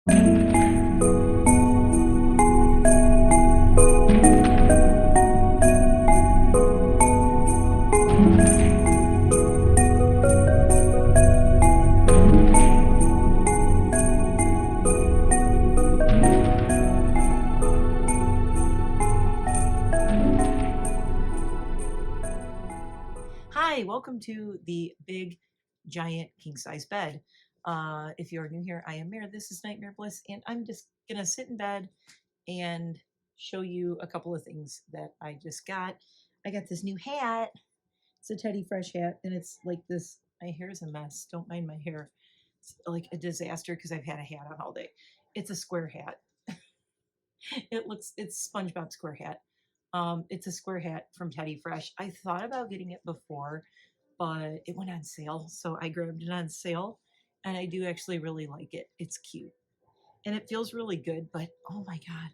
Hi, welcome to the big, giant king-size bed. If you're new here, I am Mare. This is NiteMare Bliss, and I'm just gonna sit in bed and show you a couple of things that I just got. I got this new hat. It's a Teddy Fresh hat, and it's like this. My hair is a mess. Don't mind my hair. It's like a disaster because I've had a hat on all day. It's a square hat. It's SpongeBob square hat. It's a square hat from Teddy Fresh. I thought about getting it before, but it went on sale, so I grabbed it on sale, and I do actually really like it. It's cute, and it feels really good, but oh my god,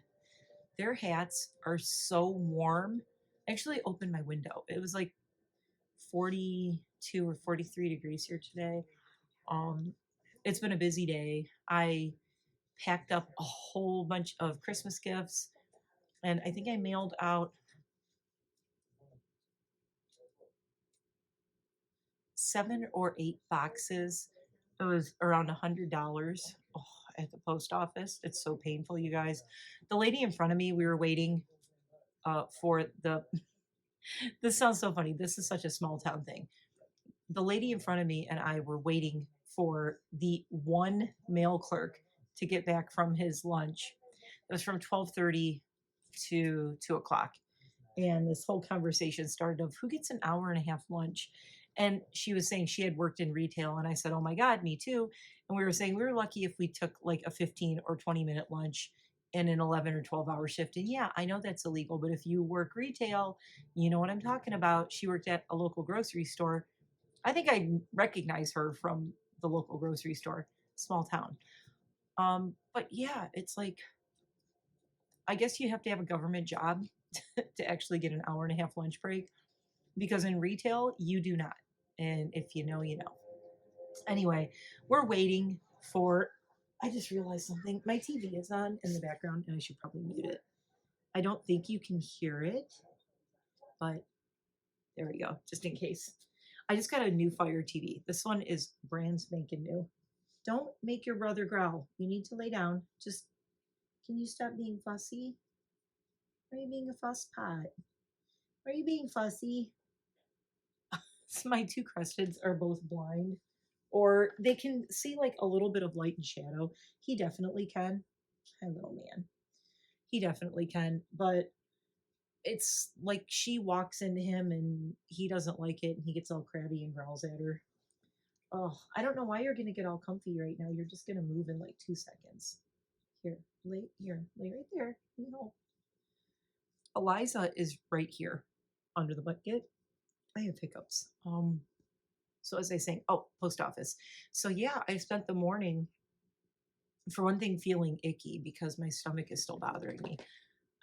their hats are so warm. I actually opened my window. It was like 42 or 43 degrees here today. Um, it's been a busy day. I packed up a whole bunch of Christmas gifts, and I think I mailed out 7 or 8 boxes. It was around $100 at the post office. It's so painful, you guys. The lady in front of me, we were waiting for the. This sounds so funny. This is such a small town thing. The lady in front of me and I were waiting for the one mail clerk to get back from his lunch. It was from 12:30 to 2 o'clock. And this whole conversation started of who gets an hour and a half lunch. And she was saying she had worked in retail, and I said, oh my god, me too. And we were saying we were lucky if we took like a 15 or 20-minute lunch in an 11 or 12-hour shift. And yeah, I know that's illegal, but if you work retail, you know what I'm talking about. She worked at a local grocery store. I think I recognize her from the local grocery store, small town. But yeah, it's like, I guess you have to have a government job to actually get an hour and a half lunch break, because in retail you do not. And if you know, you know. Anyway, we're waiting for. I just realized something. My TV is on in the background, and I should probably mute it. I don't think you can hear it, but there we go, just in case. I just got a new Fire TV. This one is brand spanking new. Don't make your brother growl. You need to lay down. Just, can you stop being fussy? Are you being a fuss pot? Are you being fussy? So my two crusteds are both blind, or they can see like a little bit of light and shadow. He definitely can. Hi, little man. He definitely can, but it's like she walks into him and he doesn't like it, and he gets all crabby and growls at her. Oh, I don't know why you're gonna get all comfy right now. You're just gonna move in like 2 seconds. Here, lay right there. You know, Eliza is right here under the bucket. I have hiccups. So as I say, oh, post office. So yeah, I spent the morning, for one thing, feeling icky because my stomach is still bothering me.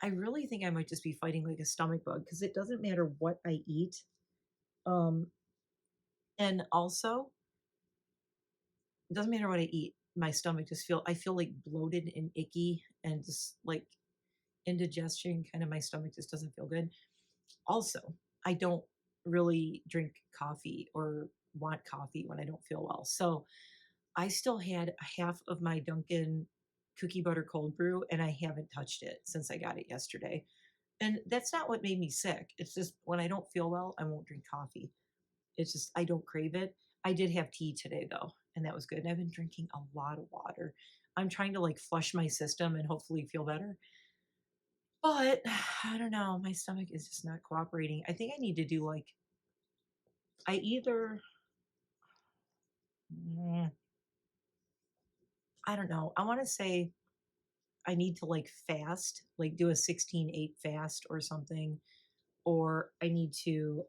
I really think I might just be fighting like a stomach bug, because it doesn't matter what I eat. Um, and also, it doesn't matter what I eat. My stomach I feel like bloated and icky and just like indigestion. Kind of, my stomach just doesn't feel good. Also, I don't really drink coffee or want coffee when I don't feel well. So I still had half of my Dunkin' cookie butter cold brew, and I haven't touched it since I got it yesterday. And that's not what made me sick. It's just when I don't feel well, I won't drink coffee. It's just, I don't crave it. I did have tea today though, and that was good. And I've been drinking a lot of water. I'm trying to like flush my system and hopefully feel better. But I don't know. My stomach is just not cooperating. I think I need to do like, I either, I don't know. I want to say I need to like fast, like do a 16/8 fast or something. Or I need to,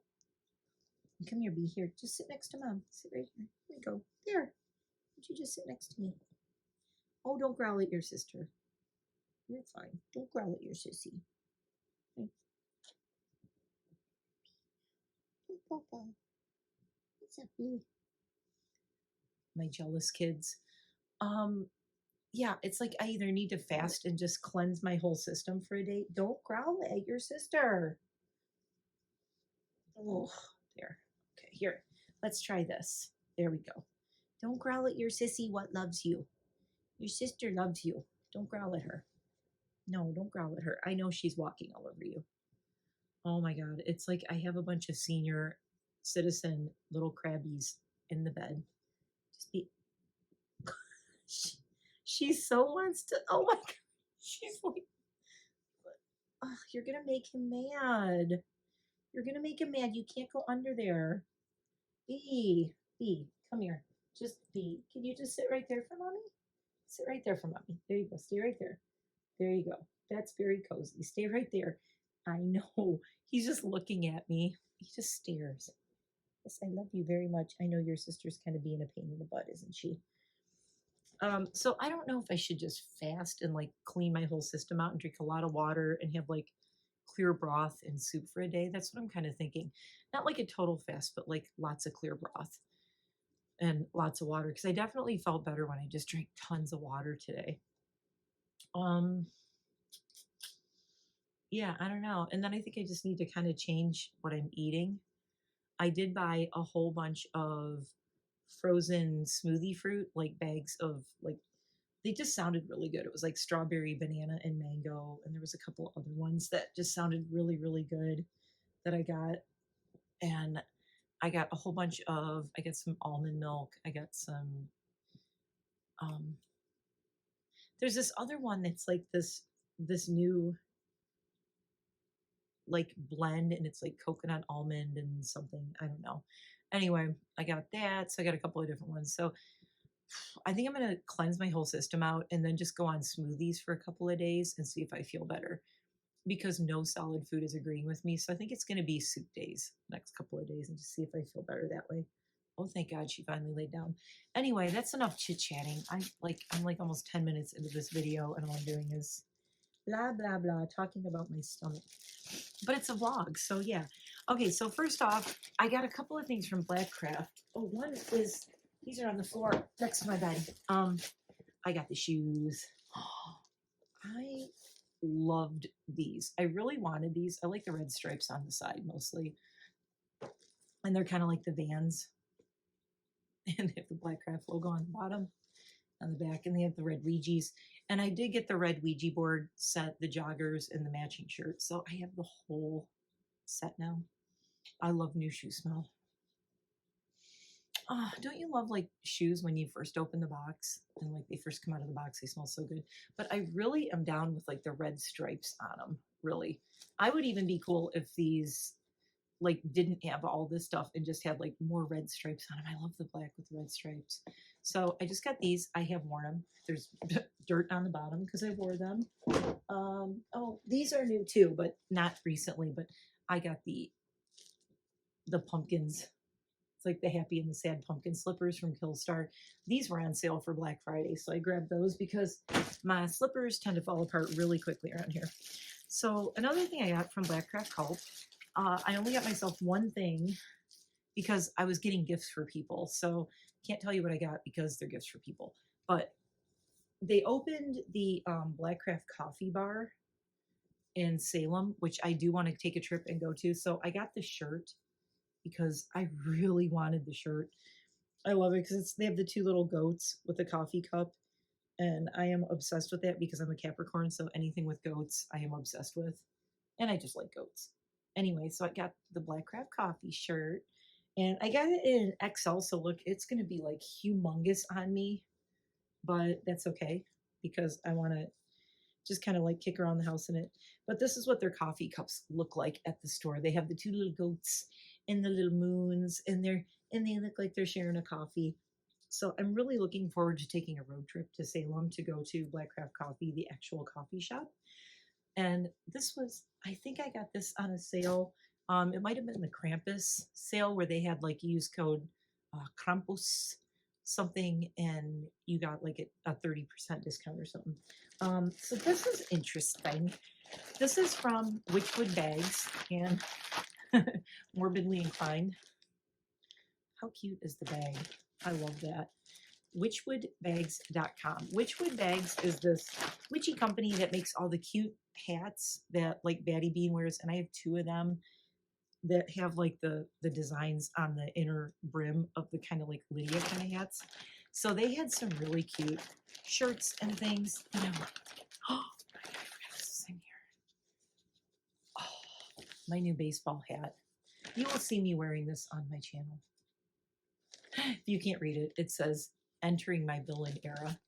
come here, be here. Just sit next to mom. Sit right here. Here we go. There. Would you just sit next to me? Oh, don't growl at your sister. You're fine. Don't growl at your sissy. What's up, boo? My jealous kids. Um, yeah, it's like I either need to fast and just cleanse my whole system for a day. Don't growl at your sister. Oh, there. Okay, here. Let's try this. There we go. Don't growl at your sissy. What loves you? Your sister loves you. Don't growl at her. No, don't growl at her. I know she's walking all over you. Oh my God. It's like I have a bunch of senior citizen little crabbies in the bed. Just be. She so wants to. Oh my God. She's like, oh, you're going to make him mad. You're going to make him mad. You can't go under there. B, come here. Just B. Can you just sit right there for mommy? Sit right there for mommy. There you go. Stay right there. There you go. That's very cozy. Stay right there. I know. He's just looking at me. He just stares. Yes, I love you very much. I know your sister's kind of being a pain in the butt, isn't she? So I don't know if I should just fast and like clean my whole system out and drink a lot of water and have like clear broth and soup for a day. That's what I'm kind of thinking. Not like a total fast, but like lots of clear broth and lots of water, because I definitely felt better when I just drank tons of water today. Yeah, I don't know. And then I think I just need to kind of change what I'm eating. I did buy a whole bunch of frozen smoothie fruit, like bags of like, they just sounded really good. It was like strawberry, banana, and mango. And there was a couple other ones that just sounded really, really good that I got. And I got a whole bunch of, I got some almond milk. I got some, there's this other one that's like this new like blend, and it's like coconut almond and something. I don't know. Anyway, I got that. So I got a couple of different ones. So I think I'm going to cleanse my whole system out and then just go on smoothies for a couple of days and see if I feel better, because no solid food is agreeing with me. So I think it's going to be soup days next couple of days and just see if I feel better that way. Oh, thank God she finally laid down. Anyway, that's enough chit chatting. I'm like almost 10 minutes into this video, and all I'm doing is blah, blah, blah, talking about my stomach. But it's a vlog, so yeah. Okay, so first off, I got a couple of things from Blackcraft. Oh, one is, these are on the floor next to my bed. I got the shoes. I loved these. I really wanted these. I like the red stripes on the side mostly. And they're kind of like the Vans. And they have the Blackcraft logo on the bottom, on the back, and they have the red Ouija's. And I did get the red Ouija board set, the joggers, and the matching shirt. So I have the whole set now. I love new shoe smell. Don't you love like shoes when you first open the box and like they first come out of the box, they smell so good. But I really am down with like the red stripes on them. Really, I would even be cool if these like didn't have all this stuff and just had like more red stripes on them. I love the black with the red stripes. So I just got these. I have worn them. There's dirt on the bottom because I wore them. Oh, these are new too, but not recently. But I got the pumpkins. It's like the happy and the sad pumpkin slippers from Killstar. These were on sale for Black Friday, so I grabbed those because my slippers tend to fall apart really quickly around here. So another thing I got from Blackcraft Cult, I only got myself one thing because I was getting gifts for people. So can't tell you what I got because they're gifts for people. But they opened the Blackcraft coffee bar in Salem, which I do want to take a trip and go to. So I got the shirt because I really wanted the shirt. I love it because they have the two little goats with the coffee cup, and I am obsessed with that because I'm a Capricorn, so anything with goats I am obsessed with, and I just like goats. Anyway, so I got the Blackcraft coffee shirt, and I got it in XL, so look, it's going to be like humongous on me, but that's okay because I want to just kind of like kick around the house in it. But this is what their coffee cups look like at the store. They have the two little goats and the little moons, and they look like they're sharing a coffee. So I'm really looking forward to taking a road trip to Salem to go to Blackcraft Coffee, the actual coffee shop. And this was, I think I got this on a sale. It might have been the Krampus sale where they had like use code Krampus something, and you got like a 30% discount or something. So this is interesting. This is from Witchwood Bags and Morbidly Inclined. How cute is the bag? I love that. witchwoodbags.com. Witchwood Bags is this witchy company that makes all the cute hats that like Batty Bean wears, and I have two of them that have like the designs on the inner brim of the kind of like Lydia kind of hats. So they had some really cute shirts and things. And I'm like, oh, I forgot this in here. Oh, my new baseball hat. You will see me wearing this on my channel. If you can't read it, it says entering my villain era.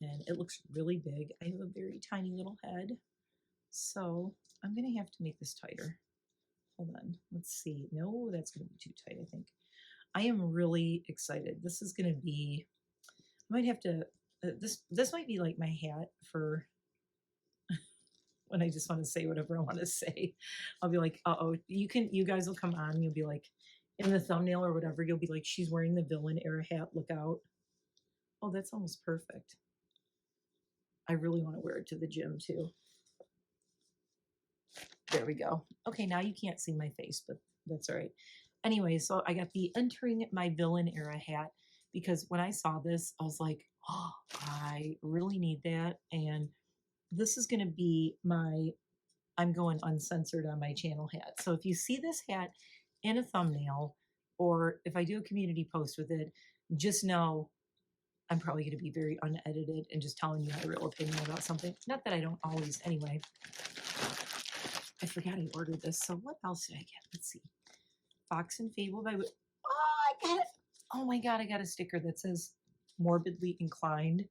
And it looks really big. I have a very tiny little head. So I'm going to have to make this tighter. Hold on. Let's see. No, that's going to be too tight, I think. I am really excited. This is going to be, I might have to, this might be like my hat for when I just want to say whatever I want to say. I'll be like, uh-oh, you guys will come on. You'll be like, in the thumbnail or whatever, you'll be like, she's wearing the villain era hat. Look out. Oh, that's almost perfect. I really want to wear it to the gym too. There we go. Okay, now you can't see my face, but that's all right. Anyway, so I got the entering my villain era hat because when I saw this, I was like, oh, I really need that. And this is going to be my, I'm going uncensored on my channel hat. So if you see this hat in a thumbnail, or if I do a community post with it, just know I'm probably going to be very unedited and just telling you my real opinion about something. Not that I don't always, anyway. I forgot I ordered this. So what else did I get? Let's see. Fox and Fable by... Oh, I got it. Oh my God, I got a sticker that says morbidly inclined.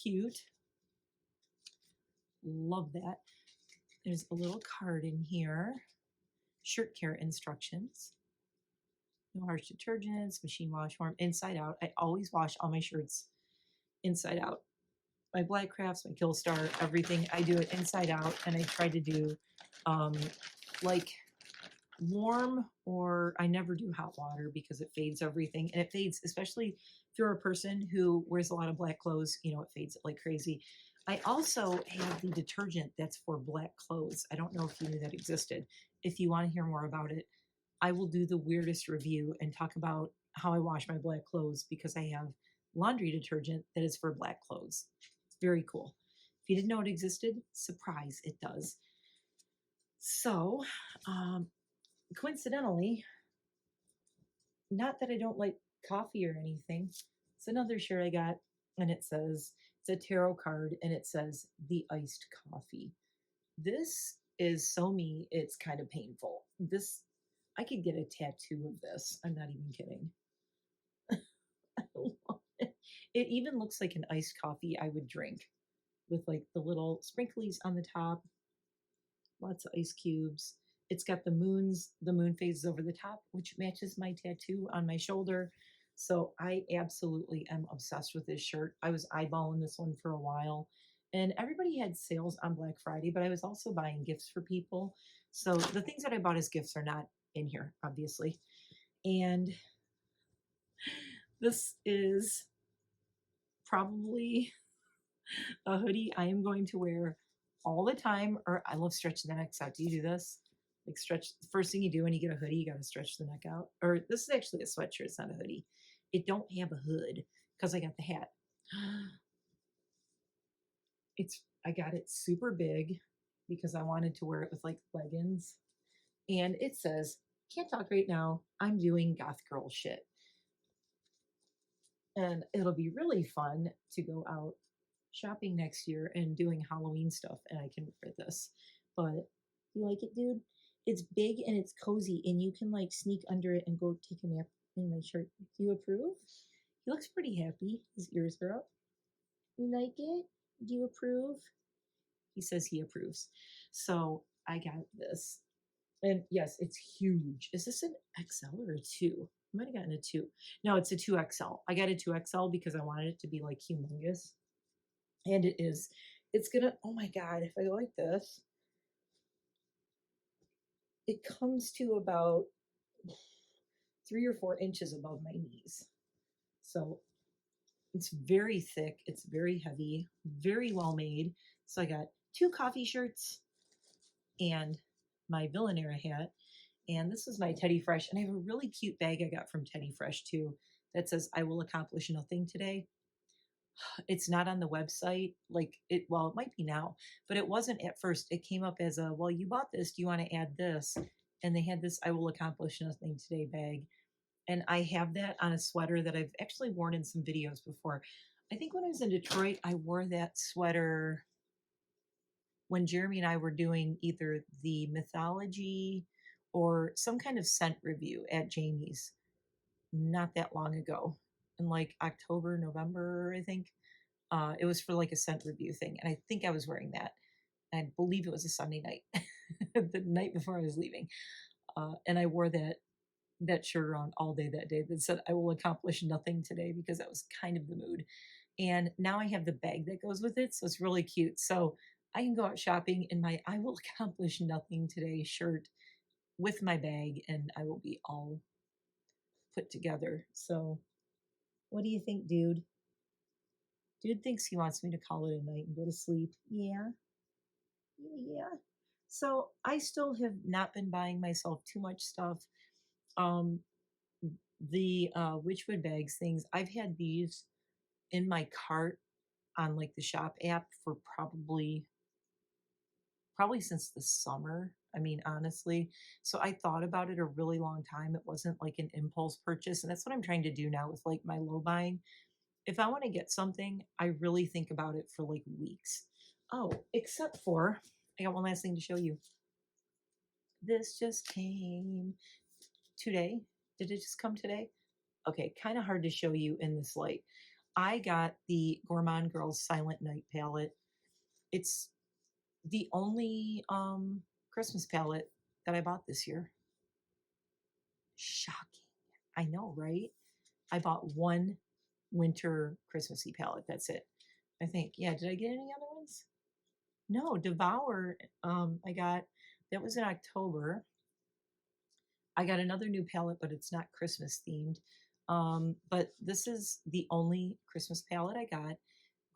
Cute. Love that. There's a little card in here. Shirt care instructions. No harsh detergents, machine wash, warm, inside out. I always wash all my shirts inside out. My Black Crafts, my Killstar, everything. I do it inside out, and I try to do like warm, or I never do hot water because it fades everything. And it fades, especially if you're a person who wears a lot of black clothes, you know, it fades it like crazy. I also have the detergent that's for black clothes. I don't know if you knew that existed. If you want to hear more about it, I will do the weirdest review and talk about how I wash my black clothes because I have laundry detergent that is for black clothes. It's very cool. If you didn't know it existed, surprise, it does. So, coincidentally, not that I don't like coffee or anything, it's another shirt I got, and it says, it's a tarot card, and it says, the iced coffee. This is so me, it's kind of painful. This, I could get a tattoo of this. I'm not even kidding. I love it. It even looks like an iced coffee I would drink with like the little sprinklies on the top, lots of ice cubes. It's got the moon phases over the top, which matches my tattoo on my shoulder. So I absolutely am obsessed with this shirt. I was eyeballing this one for a while, and everybody had sales on Black Friday, but I was also buying gifts for people. So the things that I bought as gifts are not in here, obviously. And this is probably a hoodie I am going to wear all the time, or I love stretching the necks out. Do you do this? Like stretch, the first thing you do when you get a hoodie, you got to stretch the neck out. Or this is actually a sweatshirt, it's not a hoodie. It don't have a hood because I got the hat. I got it super big because I wanted to wear it with like leggings. And it says, can't talk right now, I'm doing goth girl shit. And it'll be really fun to go out shopping next year and doing Halloween stuff, and I can wear this. But you like it, dude? It's big and it's cozy, and you can like sneak under it and go take a nap in my shirt. Do you approve? He looks pretty happy. His ears are up. You like it? Do you approve? He says he approves. So I got this. And yes, it's huge. Is this an XL or a 2? I might have gotten a 2. No, it's a 2XL. I got a 2XL because I wanted it to be like humongous. And it is. It's gonna, oh my God, if I go like this, it comes to about 3 or 4 inches above my knees. So it's very thick. It's very heavy, very well made. So I got 2 coffee shirts and my Villanera hat. And this is my Teddy Fresh. And I have a really cute bag I got from Teddy Fresh too that says, I will accomplish nothing today. It's not on the website. Like well, it might be now, but it wasn't at first. It came up as a, well, you bought this. Do you want to add this? And they had this, I will accomplish nothing today bag. And I have that on a sweater that I've actually worn in some videos before. I think when I was in Detroit, I wore that sweater when Jeremy and I were doing either the Mythologie or some kind of scent review at Jamie's not that long ago, in like October, November, I think. It was for like a scent review thing. And I think I was wearing that. I believe it was a Sunday night, the night before I was leaving. And I wore that shirt around all day that day that said, I will accomplish nothing today, because that was kind of the mood. And now I have the bag that goes with it. So it's really cute. So I can go out shopping in my I will accomplish nothing today shirt with my bag, and I will be all put together. So what do you think, dude? Dude thinks he wants me to call it a night and go to sleep. Yeah. Yeah. So I still have not been buying myself too much stuff. Um, the Witchwood bags things, I've had these in my cart on like the shop app for probably since the summer. I mean, honestly. So I thought about it a really long time. It wasn't like an impulse purchase. And that's what I'm trying to do now with like my low buying. If I want to get something, I really think about it for like weeks. Oh, except for, I got one last thing to show you. This just came today. Did it just come today? Okay, kind of hard to show you in this light. I got the Gourmand Girls Silent Night palette. It's the only Christmas palette that I bought this year. Shocking. I know, right? I bought one winter Christmassy palette. That's it. I think. Yeah, did I get any other ones? No, Devour. I got that was in October. I got another new palette, but it's not Christmas themed. But this is the only Christmas palette I got.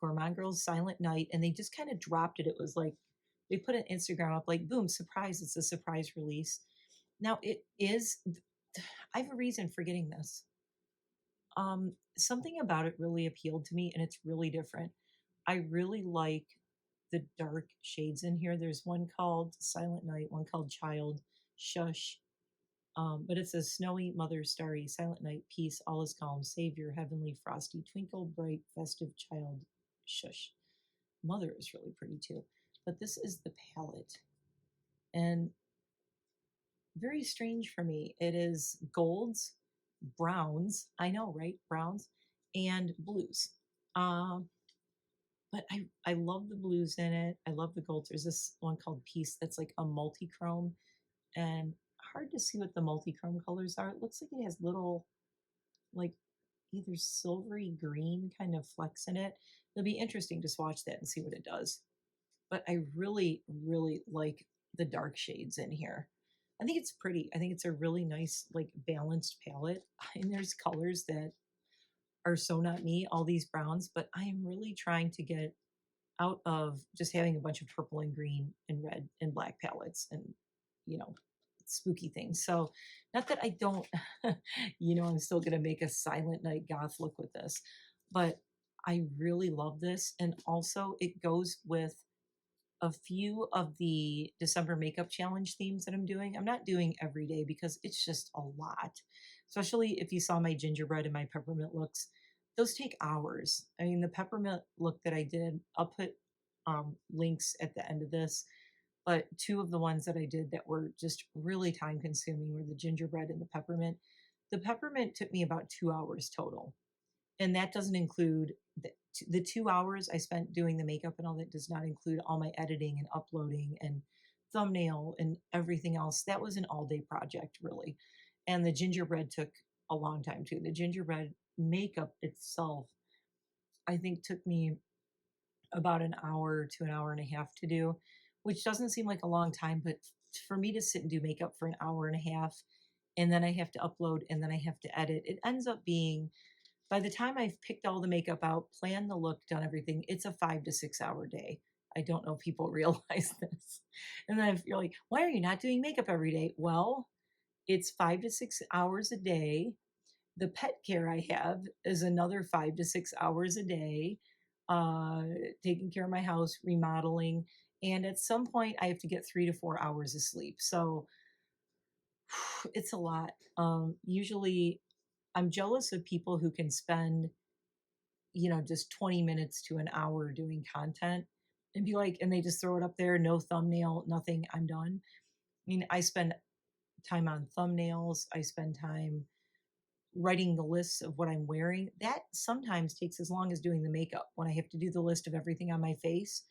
Gourmand Girls Silent Night, and they just kind of dropped it. It was like they put an Instagram up, like, boom, surprise! It's a surprise release. Now it is. I have a reason for getting this. Something about it really appealed to me, and it's really different. I really like the dark shades in here. There's one called Silent Night, one called Child, Shush. But it says Snowy, Mother, Starry, Silent Night, Peace, All is Calm, Savior, Heavenly, Frosty, Twinkle, Bright, Festive, Child, Shush. Mother is really pretty too. But this is the palette. And very strange for me. It is golds, browns, I know, right? Browns, and blues. Um, but I love the blues in it. I love the golds. There's this one called Peace that's like a multi-chrome, and hard to see what the multi-chrome colors are. It looks like it has little, like, either silvery green kind of flecks in it. It'll be interesting to swatch that and see what it does. But I really, really like the dark shades in here. I think it's pretty. I think it's a really nice, like, balanced palette. And there's colors that are so not me, all these browns, but I am really trying to get out of just having a bunch of purple and green and red and black palettes and, you know, spooky things. So, not that I don't, I'm still going to make a Silent Night goth look with this, but I really love this. And also, it goes with a few of the December makeup challenge themes that I'm doing. I'm not doing every day because it's just a lot, especially if you saw my gingerbread and my peppermint looks. Those take hours. I mean, the peppermint look that I did, I'll put links at the end of this, but two of the ones that I did that were just really time consuming were the gingerbread and the peppermint. The peppermint took me about 2 hours total. And that doesn't include the 2 hours I spent doing the makeup and all that does not include all my editing and uploading and thumbnail and everything else. That was an all day project, really. And the gingerbread took a long time too. The gingerbread makeup itself, I think, took me about an hour to an hour and a half to do, which doesn't seem like a long time, but for me to sit and do makeup for an hour and a half, and then I have to upload and then I have to edit, it ends up being, by the time I've picked all the makeup out, planned the look, done everything, it's a 5 to 6 hour day. I don't know if people realize this. And then if you're like, why are you not doing makeup every day? Well, it's 5 to 6 hours a day. The pet care I have is another 5 to 6 hours a day, uh, taking care of my house, remodeling, and at some point I have to get 3 to 4 hours of sleep. So it's a lot. Usually I'm jealous of people who can spend, just 20 minutes to an hour doing content and be like, and they just throw it up there, no thumbnail, nothing, I'm done. I mean, I spend time on thumbnails, I spend time writing the lists of what I'm wearing. That sometimes takes as long as doing the makeup. When I have to do the list of everything on my face,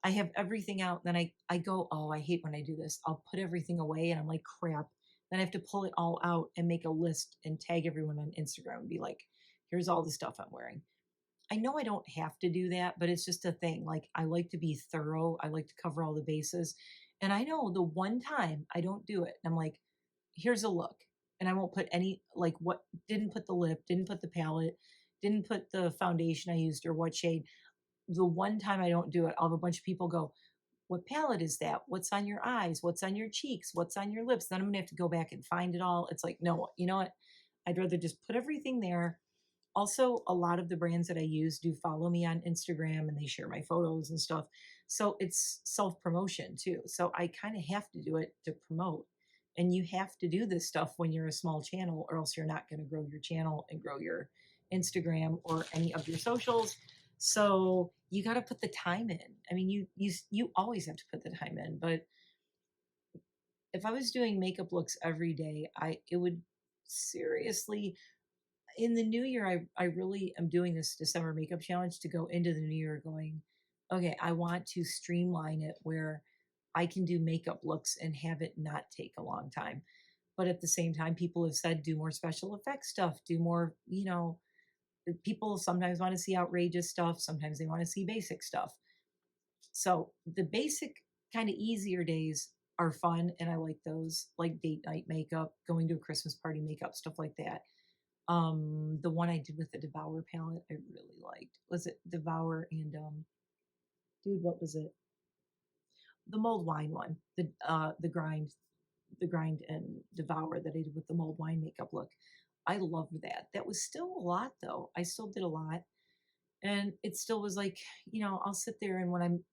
I have everything out. Then I go, oh, I hate when I do this. I'll put everything away and I'm like, crap. Then I have to pull it all out and make a list and tag everyone on Instagram and be like, here's all the stuff I'm wearing. I know I don't have to do that, but it's just a thing. Like, I like to be thorough. I like to cover all the bases. And I know the one time I don't do it, I'm like, here's a look. And I won't put any, like, what, didn't put the lip, didn't put the palette, didn't put the foundation I used or what shade. The one time I don't do it, I'll have a bunch of people go, what palette is that? What's on your eyes? What's on your cheeks? What's on your lips? Then I'm going to have to go back and find it all. It's like, no, you know what? I'd rather just put everything there. Also, a lot of the brands that I use do follow me on Instagram and they share my photos and stuff. So it's self promotion too. So I kind of have to do it to promote. And you have to do this stuff when you're a small channel, or else you're not going to grow your channel and grow your Instagram or any of your socials. So you got to put the time in. I mean, you always have to put the time in. But if I was doing makeup looks every day, it would seriously, in the new year, I really am doing this December makeup challenge to go into the new year going, okay, I want to streamline it where I can do makeup looks and have it not take a long time. But at the same time, people have said do more special effects stuff, do more, people sometimes want to see outrageous stuff, sometimes they want to see basic stuff. So the basic kind of easier days are fun and I like those, like date night makeup, going to a Christmas party makeup, stuff like that. The one I did with the Devour palette, I really liked. Was it Devour and dude, what was it? The mulled wine one. The grind and Devour that I did with the mulled wine makeup look. I loved that. That was still a lot though. I still did a lot. And it still was like, I'll sit there and when I'm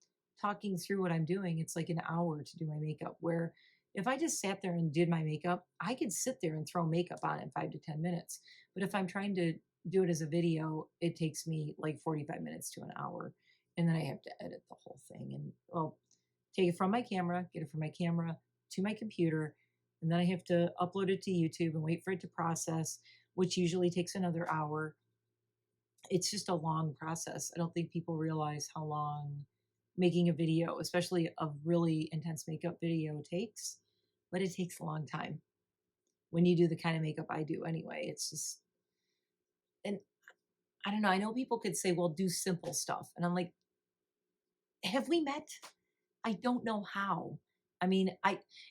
talking through what I'm doing, it's like an hour to do my makeup. Where if I just sat there and did my makeup, I could sit there and throw makeup on in 5 to 10 minutes. But if I'm trying to do it as a video, it takes me like 45 minutes to an hour. And then I have to edit the whole thing and, well, take it from my camera, get it from my camera to my computer. And then I have to upload it to YouTube and wait for it to process, which usually takes another hour. It's just a long process. I don't think people realize how long making a video, especially a really intense makeup video, takes, but it takes a long time when you do the kind of makeup I do anyway. It's just, and I don't know. I know people could say, well, do simple stuff. And I'm like, have we met? I don't know how. I mean,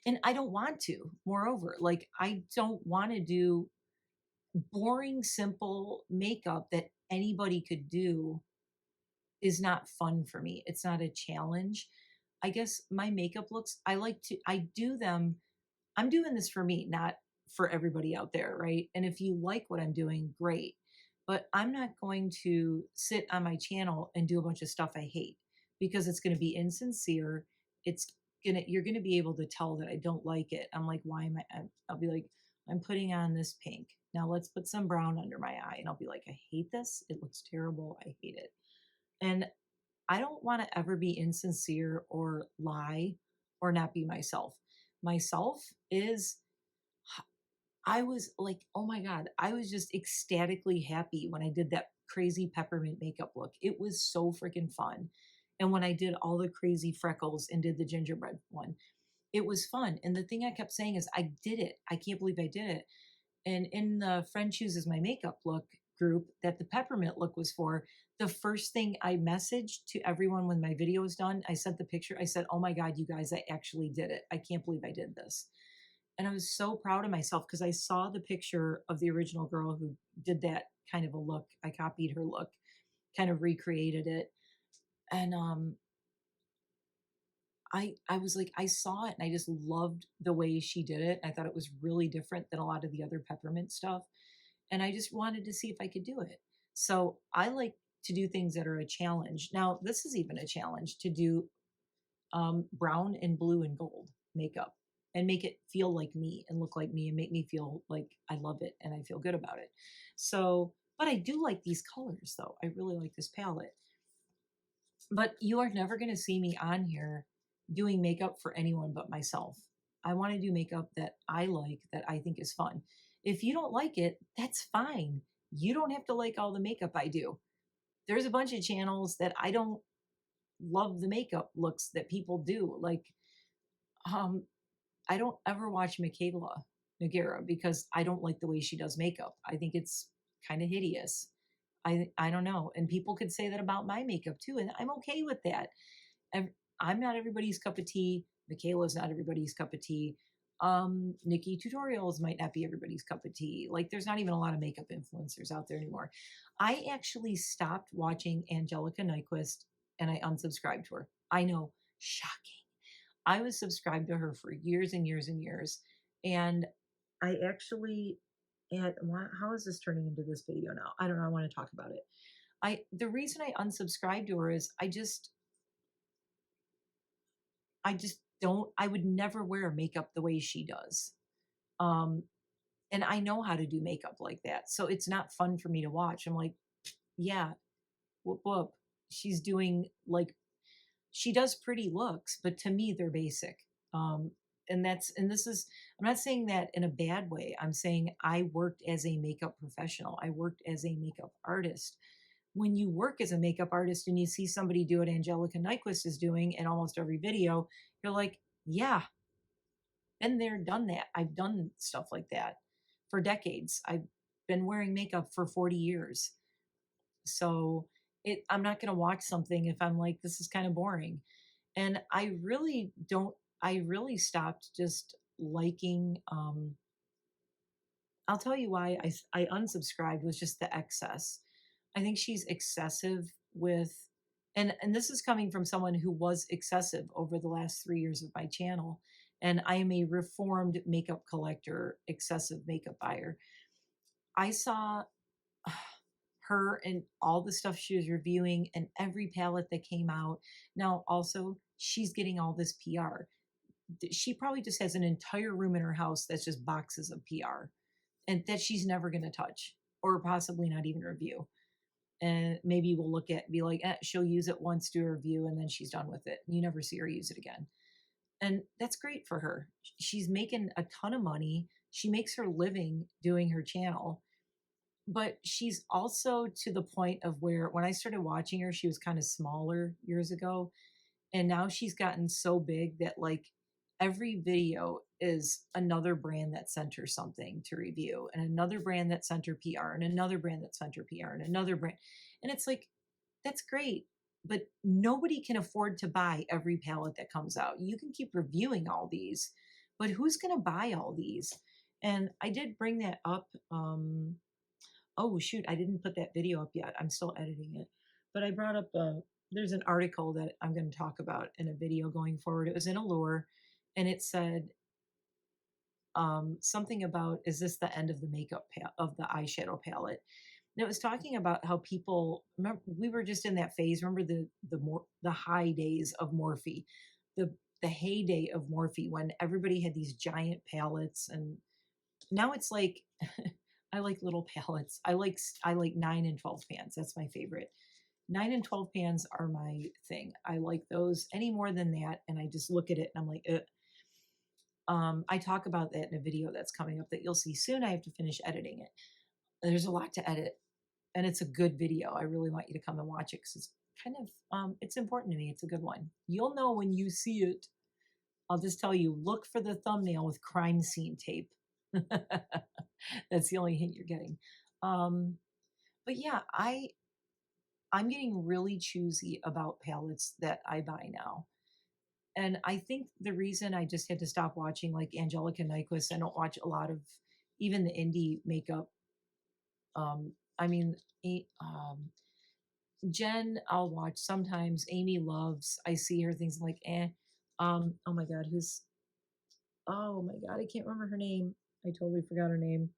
and I don't want to. Moreover, like, I don't want to do boring, simple makeup that anybody could do is not fun for me. It's not a challenge. I guess my makeup looks, I do them. I'm doing this for me, not for everybody out there, right? And if you like what I'm doing, great. But I'm not going to sit on my channel and do a bunch of stuff I hate because it's going to be insincere. You're going to be able to tell that I don't like it. I'm like, why am I'll be like, I'm putting on this pink. Now let's put some brown under my eye. And I'll be like, I hate this. It looks terrible. I hate it. And I don't want to ever be insincere or lie or not be myself. Myself is, I was like, oh my God, I was just ecstatically happy when I did that crazy peppermint makeup look. It was so freaking fun. And when I did all the crazy freckles and did the gingerbread one, it was fun. And the thing I kept saying is, I did it. I can't believe I did it. And in the Friend Chooses My Makeup Look group that the peppermint look was for, the first thing I messaged to everyone when my video was done, I sent the picture. I said, oh my God, you guys, I actually did it. I can't believe I did this. And I was so proud of myself because I saw the picture of the original girl who did that kind of a look. I copied her look, kind of recreated it. And I was like, I saw it and I just loved the way she did it. I thought it was really different than a lot of the other peppermint stuff. and I just wanted to see if I could do it. So I like to do things that are a challenge. Now, this is even a challenge to do brown and blue and gold makeup and make it feel like me and look like me and make me feel like I love it and I feel good about it. So, but I do like these colors though. I really like this palette. But you are never going to see me on here doing makeup for anyone but myself. I want to do makeup that I like, that I think is fun. If you don't like it, that's fine. You don't have to like all the makeup I do. There's a bunch of channels that I don't love the makeup looks that people do. Like, um, I don't ever watch Michaela Nagara because I don't like the way she does makeup. I think it's kind of hideous. I don't know. And people could say that about my makeup too, and I'm okay with that. I'm not everybody's cup of tea. Michaela's not everybody's cup of tea. Nikki Tutorials might not be everybody's cup of tea. Like there's not even a lot of makeup influencers out there anymore. I actually stopped watching Angelica Nyquist and I unsubscribed to her. I know, shocking. I was subscribed to her for years and years and years. And I actually and how is this turning into this video now? I don't know. I want to talk about it. The reason I unsubscribed to her is I just don't, I would never wear makeup the way she does. Um, and I know how to do makeup like that. So it's not fun for me to watch. I'm like, yeah, whoop, whoop. She's doing like, she does pretty looks, but to me, they're basic. And this is, I'm not saying that in a bad way. I'm saying I worked as a makeup professional. I worked as a makeup artist. When you work as a makeup artist and you see somebody do what Angelica Nyquist is doing in almost every video, you're like, yeah, been there, done that. I've done stuff like that for decades. I've been wearing makeup for 40 years. So I'm not going to watch something if I'm like, this is kind of boring. And I really stopped just liking, I'll tell you why I unsubscribed was just the excess. I think she's excessive with, and this is coming from someone who was excessive over the last 3 years of my channel. And I am a reformed makeup collector, excessive makeup buyer. I saw her and all the stuff she was reviewing and every palette that came out. Now, also, she's getting all this PR. She probably just has an entire room in her house that's just boxes of PR and that she's never going to touch or possibly not even review. And maybe we'll look at, be like, she'll use it once, do a review, and then she's done with it. You never see her use it again. And that's great for her. She's making a ton of money. She makes her living doing her channel. But she's also to the point of where when I started watching her, she was kind of smaller years ago. And now she's gotten so big that like every video is another brand that sent her something to review and another brand that sent her PR and another brand that sent her PR and another brand. And it's like, that's great. But nobody can afford to buy every palette that comes out. You can keep reviewing all these, but who's going to buy all these? And I did bring that up. Oh, shoot, I didn't put that video up yet. I'm still editing it. But I brought up there's an article that I'm going to talk about in a video going forward. It was in Allure, and it said something about, is this the end of the makeup of the eyeshadow palette? And it was talking about how people remember we were just in that phase. Remember the high days of Morphe, the heyday of Morphe when everybody had these giant palettes, and now it's like I like little palettes. I like 9 and 12 pans. That's my favorite. 9 and 12 pans are my thing. I like those any more than that. And I just look at it and I'm like, I talk about that in a video that's coming up that you'll see soon. I have to finish editing it. There's a lot to edit and it's a good video. I really want you to come and watch it because it's kind of, it's important to me. It's a good one. You'll know when you see it. I'll just tell you, look for the thumbnail with crime scene tape. That's the only hint you're getting. But yeah, I'm getting really choosy about palettes that I buy now. And I think the reason I just had to stop watching like Angelica Nyquist, I don't watch a lot of even the indie makeup. I mean, Jen, I'll watch sometimes. Amy Loves, I see her things like, eh. Oh my God, oh my God, I can't remember her name. I totally forgot her name.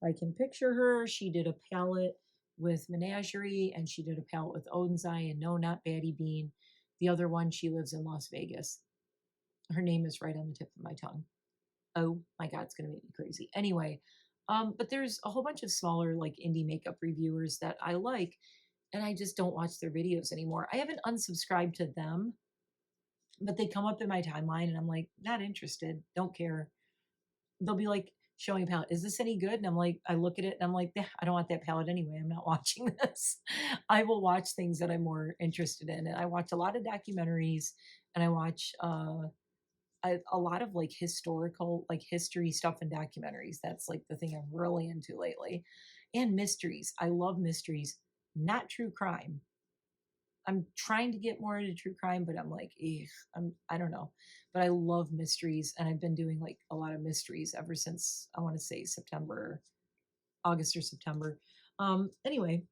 I can picture her. She did a palette with Menagerie, and she did a palette with Odin's Eye, and no, not Batty Bean. The other one, she lives in Las Vegas. Her name is right on the tip of my tongue. Oh my God, it's going to make me crazy. Anyway, but there's a whole bunch of smaller like indie makeup reviewers that I like, and I just don't watch their videos anymore. I haven't unsubscribed to them, but they come up in my timeline and I'm like, not interested, don't care. They'll be like showing a palette. Is this any good? And I'm like, I look at it and I'm like, I don't want that palette anyway. I'm not watching this. I will watch things that I'm more interested in. And I watch a lot of documentaries, and I watch a lot of like historical, like history stuff and documentaries. That's like the thing I'm really into lately. And mysteries. I love mysteries, not true crime. I'm trying to get more into true crime, but I'm like, I don't know. But I love mysteries, and I've been doing like a lot of mysteries ever since, I want to say September, August or September. Anyway,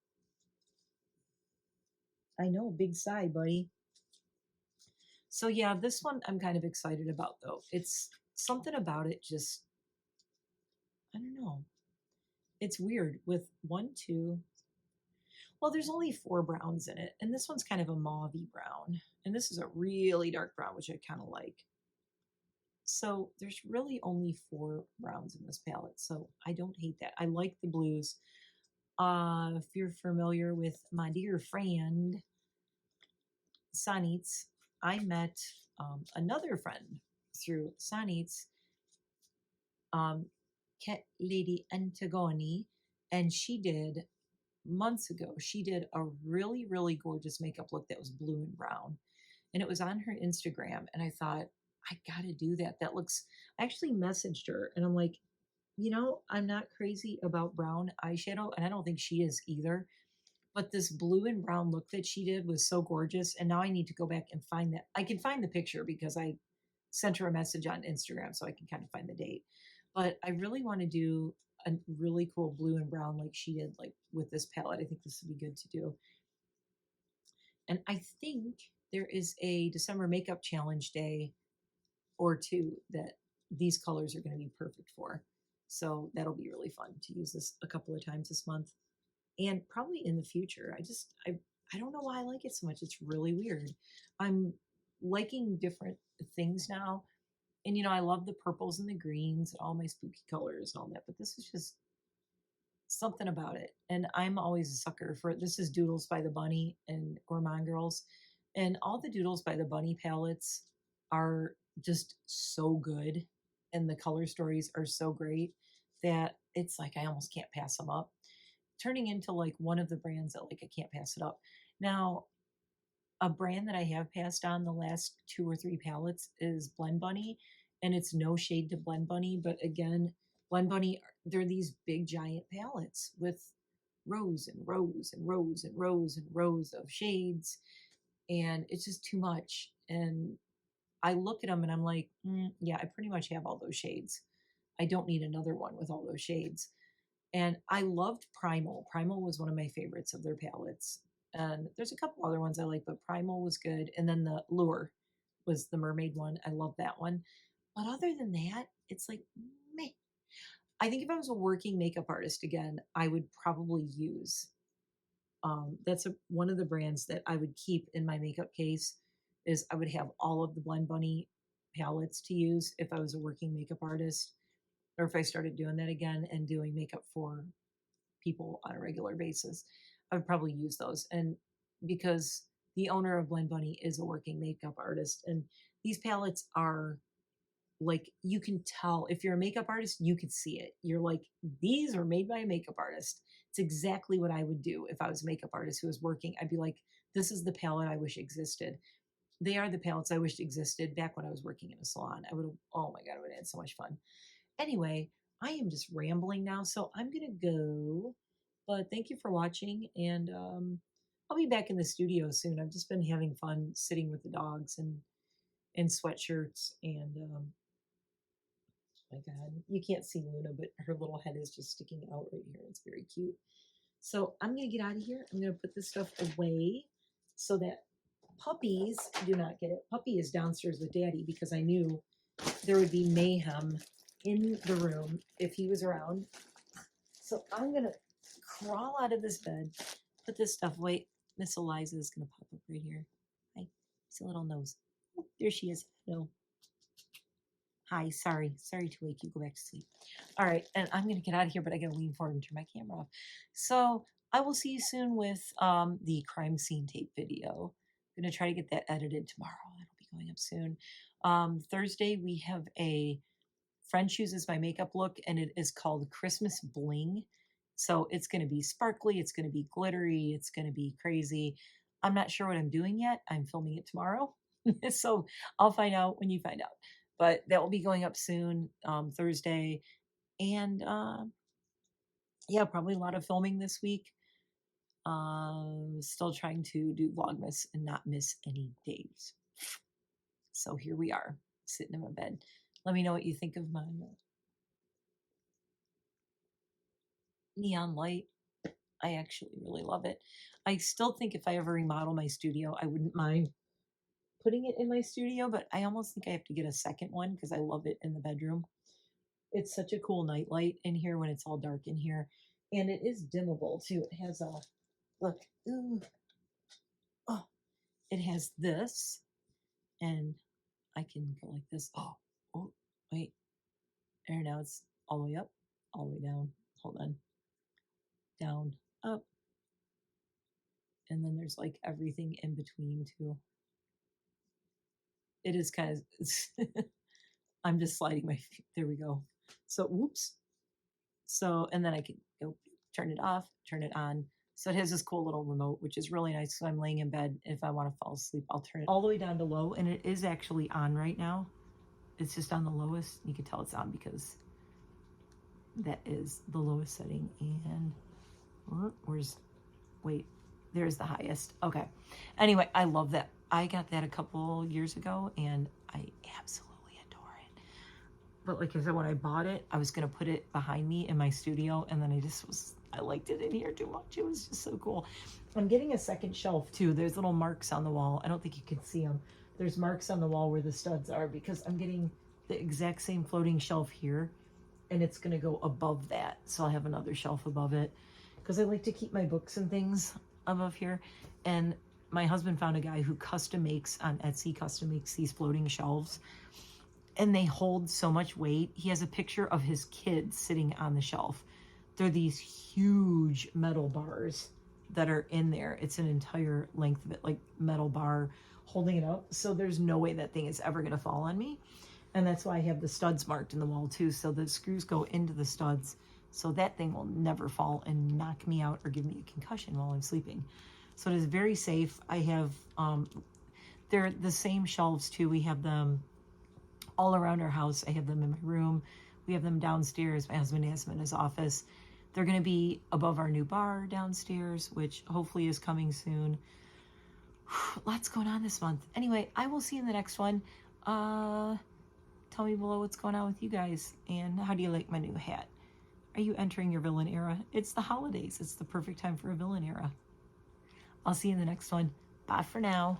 I know, big sigh, buddy. So yeah, this one I'm kind of excited about though. It's something about it just, I don't know. It's weird with one, two. Well, there's only 4 browns in it, and this one's kind of a mauvey brown, and this is a really dark brown, which I kind of like. So there's really only 4 browns in this palette, so I don't hate that. I like the blues. If you're familiar with my dear friend Sanitz, I met another friend through Sanitz, Lady Antigone, and she did months ago. She did a really, really gorgeous makeup look that was blue and brown, and it was on her Instagram. And I thought, I gotta do that. That looks. I actually messaged her, and I'm like, I'm not crazy about brown eyeshadow, and I don't think she is either. But this blue and brown look that she did was so gorgeous, and now I need to go back and find that. I can find the picture because I sent her a message on Instagram, so I can kind of find the date. But I really want to do a really cool blue and brown like she did, like with this palette. I think this would be good to do. And I think there is a December makeup challenge day or two that these colors are going to be perfect for. So that'll be really fun to use this a couple of times this month, and probably in the future. I don't know why I like it so much. It's really weird. I'm liking different things now. And I love the purples and the greens and all my spooky colors and all that, but this is just something about it. And I'm always a sucker for it. This is Doodles by the Bunny and Gourmand Girls. And all the Doodles by the Bunny palettes are just so good. And the color stories are so great that it's like I almost can't pass them up. Turning into like one of the brands that like I can't pass it up. Now, a brand that I have passed on the last 2 or 3 palettes is Blend Bunny, and it's no shade to Blend Bunny, but again, Blend Bunny, they're these big giant palettes with rows and rows and rows and rows and rows of shades, and it's just too much. And I look at them and I'm like, yeah, I pretty much have all those shades. I don't need another one with all those shades. And I loved Primal. Primal was one of my favorites of their palettes. And there's a couple other ones I like, but Primal was good. And then the Lure was the mermaid one. I love that one. But other than that, it's like, meh. I think if I was a working makeup artist again, I would probably use, that's one of the brands that I would keep in my makeup case, is I would have all of the Blend Bunny palettes to use if I was a working makeup artist, or if I started doing that again and doing makeup for people on a regular basis. I would probably use those. And because the owner of Blend Bunny is a working makeup artist, and these palettes are like, you can tell if you're a makeup artist, you could see it. You're like, these are made by a makeup artist. It's exactly what I would do if I was a makeup artist who was working. I'd be like, this is the palette I wish existed. They are the palettes I wished existed back when I was working in a salon. I would have, oh my God, I would have had so much fun. Anyway, I am just rambling now, so I'm going to go. But thank you for watching, and I'll be back in the studio soon. I've just been having fun sitting with the dogs and in sweatshirts, and my God, you can't see Luna, but her little head is just sticking out right here. It's very cute. So I'm going to get out of here. I'm going to put this stuff away so that puppies do not get it. Puppy is downstairs with Daddy because I knew there would be mayhem in the room if he was around. So I'm going to crawl out of this bed, put this stuff away. Miss Eliza is going to pop up right here. Hi. It's a little nose. Oh, there she is. No. Hi. Sorry to wake you. Go back to sleep. All right. And I'm going to get out of here, but I got to lean forward and turn my camera off. So I will see you soon with the crime scene tape video. I'm going to try to get that edited tomorrow. It'll be going up soon. Thursday, we have a friend chooses my makeup look, and it is called Christmas Bling. So it's going to be sparkly. It's going to be glittery. It's going to be crazy. I'm not sure what I'm doing yet. I'm filming it tomorrow. So I'll find out when you find out. But that will be going up soon, Thursday. And yeah, probably a lot of filming this week. Still trying to do Vlogmas and not miss any days. So here we are, sitting in my bed. Let me know what you think of my neon light. I actually really love it. I still think if I ever remodel my studio, I wouldn't mind putting it in my studio, but I almost think I have to get a second one because I love it in the bedroom. It's such a cool night light in here when it's all dark in here. And it is dimmable too. It has a, look, ooh, oh, it has this, and I can go like this. Oh, wait. There, now it's all the way up, all the way down. Hold on. Down, up. And then there's like everything in between too. It is kind of, I'm just sliding my feet. There we go. So, whoops. So, and then I can go turn it off, turn it on. So it has this cool little remote, which is really nice. So I'm laying in bed. If I want to fall asleep, I'll turn it all the way down to low. And it is actually on right now. It's just on the lowest. You can tell it's on because that is the lowest setting. And there's the highest. Okay. Anyway, I love that. I got that a couple years ago and I absolutely adore it. But like I said, when I bought it, I was going to put it behind me in my studio. And then I liked it in here too much. It was just so cool. I'm getting a second shelf too. There's little marks on the wall. I don't think you can see them. There's marks on the wall where the studs are because I'm getting the exact same floating shelf here. And it's going to go above that. So I'll have another shelf above it because I like to keep my books and things above here. And my husband found a guy who custom makes on Etsy, these floating shelves. And they hold so much weight. He has a picture of his kids sitting on the shelf. They're these huge metal bars that are in there. It's an entire length of it, like metal bar holding it up. So there's no way that thing is ever going to fall on me. And that's why I have the studs marked in the wall too. So the screws go into the studs. So that thing will never fall and knock me out or give me a concussion while I'm sleeping. So it is very safe. I have, they're the same shelves too. We have them all around our house. I have them in my room. We have them downstairs. My husband has them in his office. They're going to be above our new bar downstairs, which hopefully is coming soon. Lots going on this month. Anyway, I will see you in the next one. Tell me below what's going on with you guys. And how do you like my new hat? Are you entering your villain era? It's the holidays. It's the perfect time for a villain era. I'll see you in the next one. Bye for now.